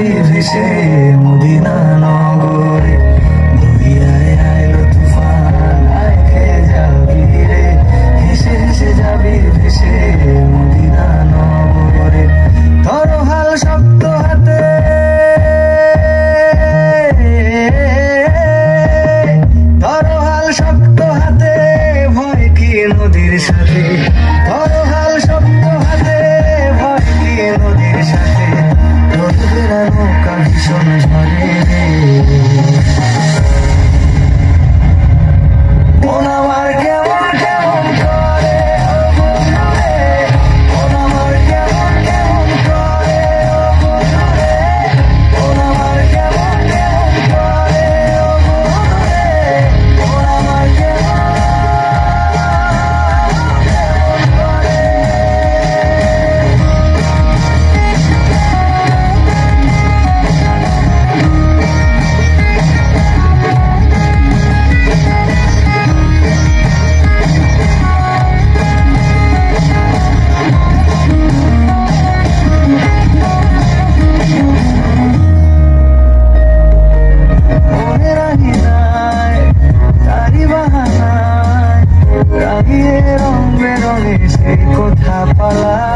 যাবি ভেসে মদিনা নগরে, বহিয়ায় আইলো তুফান আয় খেয়ে যাবি রে, হেসে হেসে যাবি ভেসে মদিনা নগরে। ধরো হাল শক্ত হাতে, ধরো হাল শক্ত হাতে, ভয় কি নদীর সাথে, ধরো হাল শক্ত হাতে, ভয় কি নদীর সাথে, রোদের নৌকা ভীষণ ঝরে রে। মন আমার কেমন কেমন করে ও বন্ধু রে, মন আমার কেমন কেমন করে ও বন্ধু রে, মন আমার কেমন কেমন করে ও বন্ধু রে, মন আমার কেমন করে। রাগিয়ে রং বেরঙে সেই কথা পালা।